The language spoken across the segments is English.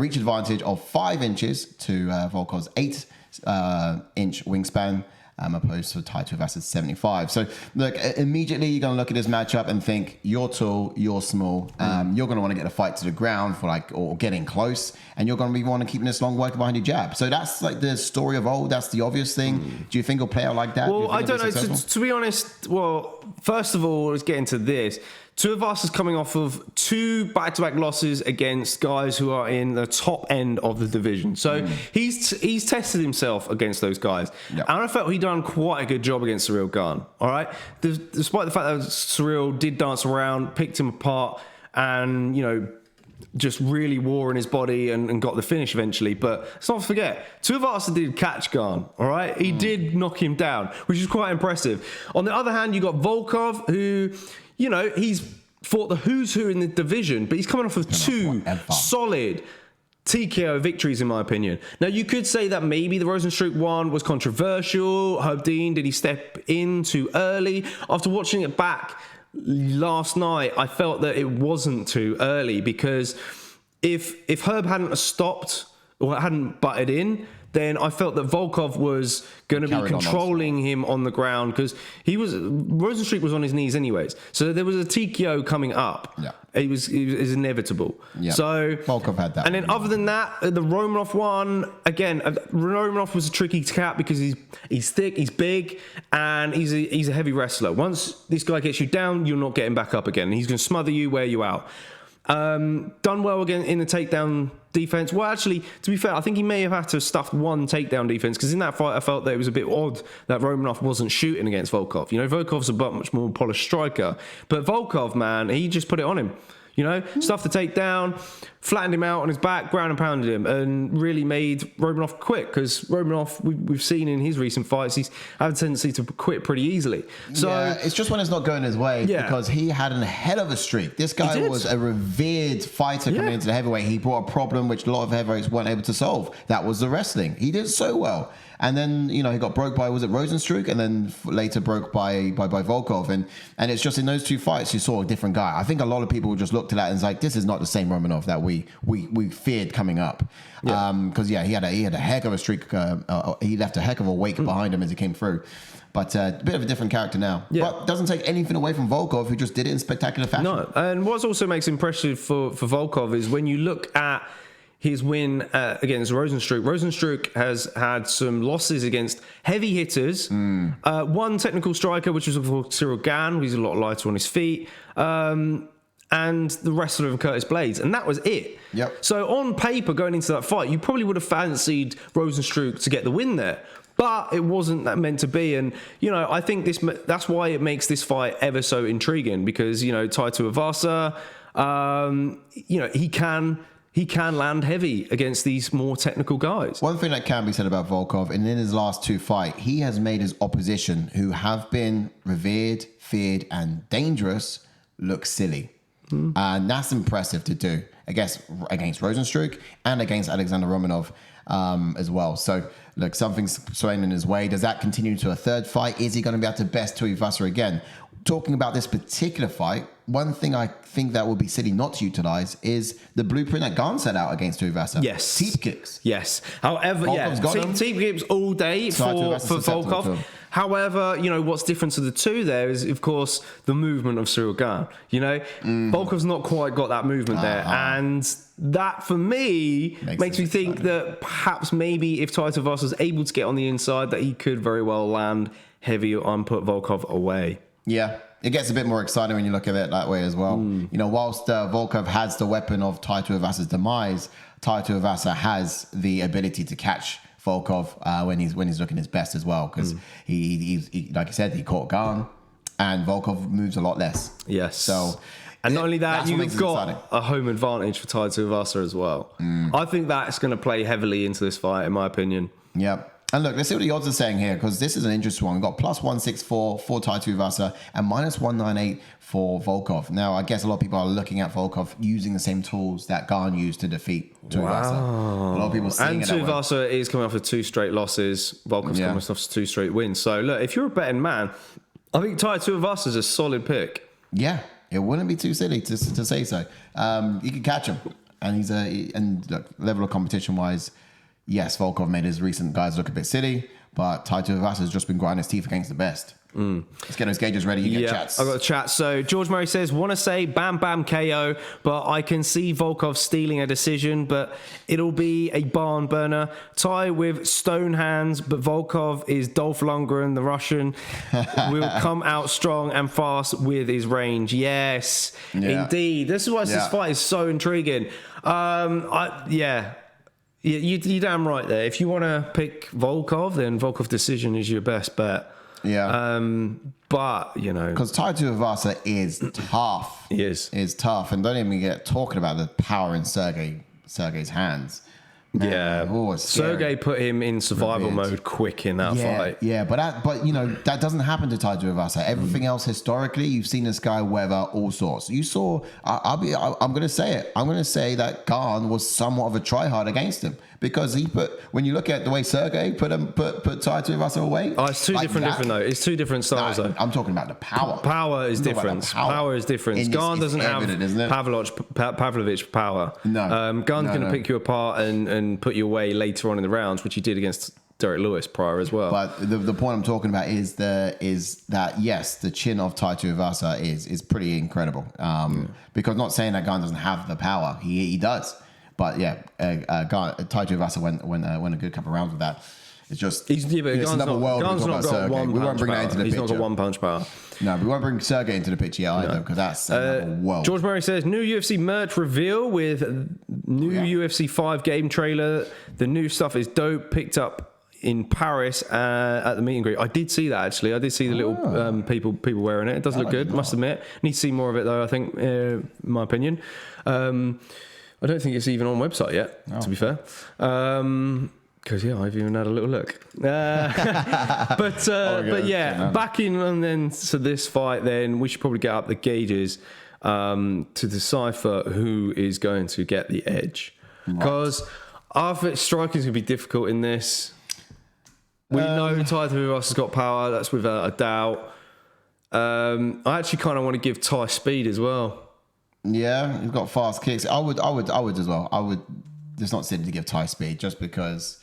reach advantage of 5 inches to Volkov's 8-inch wingspan, opposed to Tai Tuivasa's 75. So, look, immediately you're going to look at this matchup and think, you're tall, you're small. You're going to want to get a fight to the ground or getting close, and you're going to be wanting to keep this long working behind your jab. So that's like the story of old. That's the obvious thing. Do you think it'll play out like that? Well, I don't know. To be honest, first of all, let's get into this. Tuivasa's coming off of 2 back-to-back losses against guys who are in the top end of the division. So he's tested himself against those guys. Yep. And I felt he done quite a good job against Cyril Gane. All right? Despite the fact that Cyril did dance around, picked him apart, and, just really wore in his body and got the finish eventually. But let's not forget, Tuivasa did catch Gane, all right? He did knock him down, which is quite impressive. On the other hand, you got Volkov, who... he's fought the who's who in the division, but he's coming off of 2 solid TKO victories, in my opinion. Now, you could say that maybe the Rozenstruik one was controversial. Herb Dean, did he step in too early? After watching it back last night, I felt that it wasn't too early, because if Herb hadn't stopped or hadn't butted in, then I felt that Volkov was going to be controlling him on the ground, because Rozenstruik was on his knees anyways. So there was a TKO coming up. Yeah. It was inevitable. Yeah. So Volkov had that. And then other than that, the Romanov one, again, Romanov was a tricky cat because he's thick, he's big, and he's a heavy wrestler. Once this guy gets you down, you're not getting back up again. He's going to smother you, wear you out. Done well again in the takedown defense. Well, actually, to be fair, I think he may have had to stuff 1 takedown defense, because in that fight I felt that it was a bit odd that Romanov wasn't shooting against Volkov. Volkov's a much more polished striker, but Volkov, man, he just put it on him. Stuffed the takedown, flattened him out on his back, ground and pounded him, and really made Romanov quit, because Romanov, we've seen in his recent fights, he's had a tendency to quit pretty easily. So yeah, it's just when it's not going his way, because he had a hell of a streak. This guy was a revered fighter coming into the heavyweight. He brought a problem which a lot of heavyweights weren't able to solve. That was the wrestling. He did so well. And then, he got broke by, was it Rozenstruik? And then later broke by Volkov. And it's just in those 2 fights, you saw a different guy. I think a lot of people just looked at that and was like, this is not the same Romanov that we feared coming up. Because, he had a heck of a streak. He left a heck of a wake behind him as he came through. But a bit of a different character now. Yeah. But doesn't take anything away from Volkov, who just did it in spectacular fashion. No, and what also makes impressive for Volkov is when you look at his win against Rozenstruik. Rozenstruik has had some losses against heavy hitters. 1 technical striker, which was, of course, Cyril Gane, who's a lot lighter on his feet. And the wrestler of Curtis Blades. And that was it. Yep. So on paper, going into that fight, you probably would have fancied Rozenstruik to get the win there. But it wasn't that meant to be. And, I think that's why it makes this fight ever so intriguing. Because, Tai Tuivasa, he can land heavy against these more technical guys. One thing that can be said about Volkov, and in his last 2 fights, he has made his opposition, who have been revered, feared, and dangerous, look silly. And that's impressive to do against Rozenstruik and against Alexander Romanov as well. So, look, something's swaying in his way. Does that continue to a 3rd fight? Is he going to be able to best Tuivasa again? Talking about this particular fight, one thing I think that would be silly not to utilize is the blueprint that Gane set out against Tuivasa. Yes. Teep kicks. Yes. However, teep kicks all day for Volkov. However, what's different to the 2 there is, of course, the movement of Cyril Gane. Volkov's not quite got that movement there. And that, for me, makes me think that perhaps maybe if Tai Tuivasa was able to get on the inside, that he could very well land heavy and put Volkov away. Yeah, it gets a bit more exciting when you look at it that way as well. Whilst Volkov has the weapon of Tai Tuivasa's demise, Tai Tuivasa has the ability to catch Volkov when he's looking his best as well, because he like I said, he caught Gane, and Volkov moves a lot less. Yes. So, and not only that, you've got a home advantage for Tai Tuivasa as well. I think that's going to play heavily into this fight, in my opinion. Yep. And look, let's see what the odds are saying here, because this is an interesting one. We've got +164 for Tai Tuivasa and -198 for Volkov. Now, I guess a lot of people are looking at Volkov using the same tools that Gane used to defeat Tuivasa. Wow. A lot of people seeing it that way. And Tuivasa is coming off of 2 straight losses. Volkov's coming off of 2 straight wins. So, look, if you're a betting man, I think Tai Tuivasa is a solid pick. Yeah, it wouldn't be too silly to say so. You can catch him. and and look, level of competition wise, yes, Volkov made his recent guys look a bit silly, but Tai Tuivasa has just been grinding his teeth against the best. Let's get those gauges ready. You get chats. I've got a chat. So George Murray says, want to say bam bam KO, but I can see Volkov stealing a decision, but it'll be a barn burner. Tai with stone hands, but Volkov is Dolph Lundgren, the Russian, will come out strong and fast with his range. Yes, indeed. This is why this fight is so intriguing. You're damn right there. If you want to pick Volkov, then Volkov decision is your best bet. Yeah. But, you know. Because Tai Tuivasa is tough. He is. Is tough. And don't even get talking about the power in Sergey's hands. Sergey put him in survival mode quick in that fight. Yeah, but that doesn't happen to Tai Tuivasa. Everything else historically, you've seen this guy weather all sorts. You saw. I'm going to say it. I'm going to say that Khan was somewhat of a tryhard against him because when you look at the way Sergey put Tai Tuivasa away. Oh, it's different though. It's two different styles though. I'm talking about the power. Power is different. Power is different. Khan doesn't have Pavlovich power. No. Khan's going to pick you apart and put you away later on in the rounds, which he did against Derek Lewis prior as well. But the point I'm talking about is that yes, the chin of Tai Tuivasa is pretty incredible. Because not saying that Khan doesn't have the power, he does. But Tai Tuivasa went a good couple of rounds with that. It's just it's another world. Khan's not got one. We won't bring that into the picture. He's not got one punch power. No, we won't bring Sergey into the picture yet either because that's another world. George Murray says, new UFC merch reveal with new UFC 5 game trailer. The new stuff is dope. Picked up in Paris at the meet and greet. I did see that actually. I did see the little people wearing it. It does look good, must admit. Need to see more of it though, I think, in my opinion. I don't think it's even on website yet, to be fair. Because I've even had a little look. But back in and then to this fight, then we should probably get up the gauges to decipher who is going to get the edge. Because I think striking is going to be difficult in this. We know Tai Tuivasa has got power. That's without a doubt. I actually kind of want to give Tai speed as well. Yeah, he's got fast kicks. I would as well. I would just not simply give Tai speed just because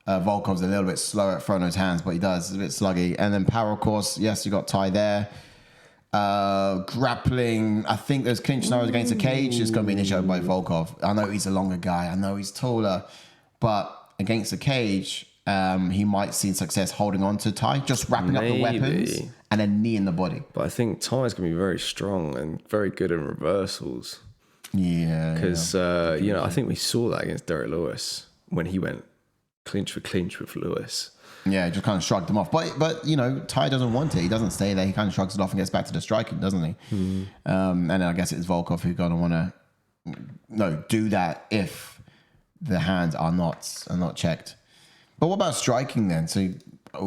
Volkov's a little bit slower at throwing those hands, but he does. It's a bit sluggy. And then power, of course. Yes, you got Tai there. Grappling. I think those clinch scenarios against the cage is going to be initiated by Volkov. I know he's a longer guy. I know he's taller, but against the cage, he might see success holding on to Tai, just wrapping up the weapons and then knee in the body. But I think Tai's going to be very strong and very good in reversals. Yeah. Because, I think we saw that against Derek Lewis when he went clinch for clinch with Lewis. Yeah, just kind of shrugged him off. But Tai doesn't want it. He doesn't stay there. He kind of shrugs it off and gets back to the striking, doesn't he? And then I guess it's Volkov who's going to want to do that if the hands are not checked. But what about striking then? So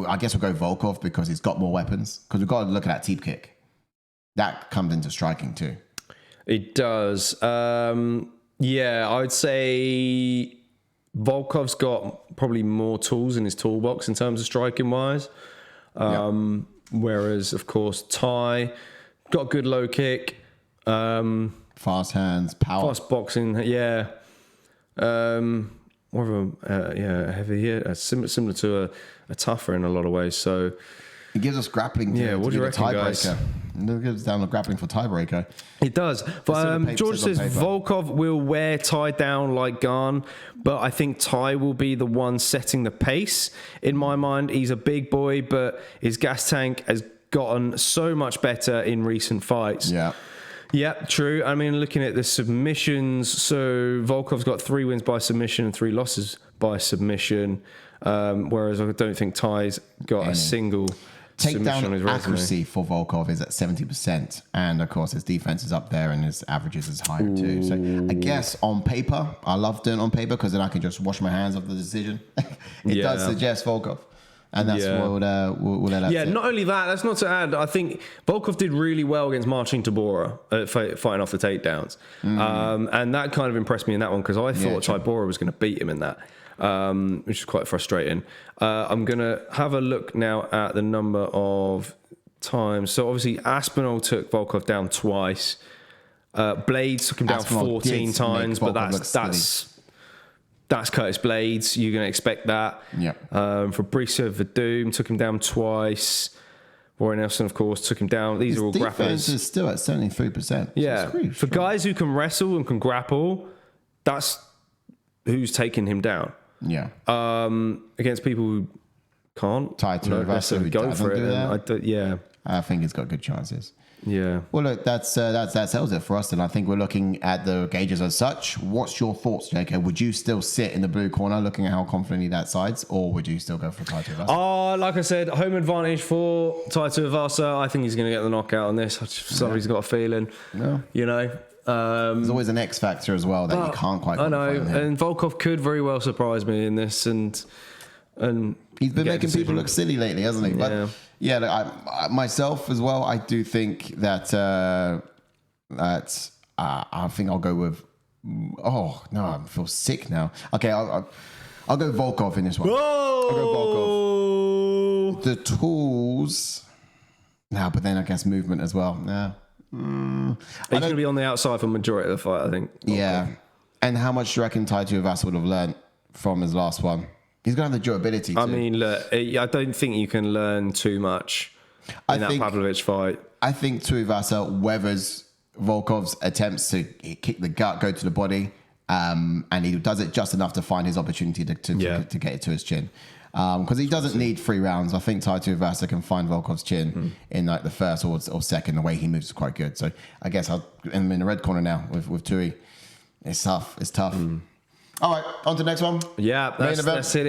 I guess we'll go Volkov because he's got more weapons. Because we've got to look at that teep kick. That comes into striking too. It does. I would say Volkov's got probably more tools in his toolbox in terms of striking wise. Whereas, of course, Tai got a good low kick. Fast hands, power. Fast boxing, more of a heavy hit, similar to a tougher in a lot of ways. So it gives us grappling. What do you reckon, guys? It gives down the grappling for tiebreaker. It does. But George says Volkov will wear Tai down like Khan, but I think Tai will be the one setting the pace. In my mind, he's a big boy, but his gas tank has gotten so much better in recent fights. Yeah, true. I mean, looking at the submissions, so Volkov's got 3 wins by submission and 3 losses by submission, whereas I don't think Tai's got a single submission on his resume. Accuracy for Volkov is at 70%, and of course his defense is up there and his averages is higher too. So I guess on paper, I love doing it on paper because then I can just wash my hands of the decision. It does suggest Volkov. And that's what we'll let that sit. Not only that, that's not to add, I think Volkov did really well against Marcin Tybura fighting off the takedowns. And that kind of impressed me in that one because I thought Tybura was going to beat him in that, which is quite frustrating. I'm going to have a look now at the number of times. So obviously Aspinall took Volkov down twice. Blades took him down Aspinall 14 times, but Volkov that's Curtis Blades. You're going to expect that. Yeah. Fabricio Verdum took him down twice. Warren Nelson, of course, took him down. These are all grapplers. Defense is still at 73%. Yeah. For guys who can wrestle and can grapple, that's who's taking him down. Yeah. Against people who can't. Tai Tuivasa, who go for it. That. I think he's got good chances. Yeah. Well, look, that sells it for us, and I think we're looking at the gauges as such. What's your thoughts, JK? Would you still sit in the blue corner, looking at how confidently that sides, or would you still go for Tai Tuivasa? Like I said, home advantage for Tai Tuivasa. I think he's going to get the knockout on this. Somebody's got a feeling. Yeah. You know. There's always an X factor as well that you can't quite. I know, and Volkov could very well surprise me in this, and he's been making people look silly lately, hasn't he? Yeah. But yeah, look, I myself as well. I do think that I think I'll go with. Oh no, I feel sick now. Okay, I'll go Volkov in this one. Whoa! I'll go Volkov. The tools. Nah, but then I guess movement as well. Nah. He's going to be on the outside for the majority of the fight, I think. Yeah. And how much do you reckon Tai Tuivasa would have learned from his last one? He's going to have the durability too. I mean, look, I don't think you can learn too much in that Pavlovich fight. I think Tuivasa weathers Volkov's attempts to kick the gut, go to the body, and he does it just enough to find his opportunity to get it to his chin. Because he doesn't need 3 rounds. I think Tai Tuivasa can find Volkov's chin in like the first or second. The way he moves is quite good. So I guess I'm in the red corner now with Tui. It's tough. It's tough. All right, on to the next one. Yeah, that's it.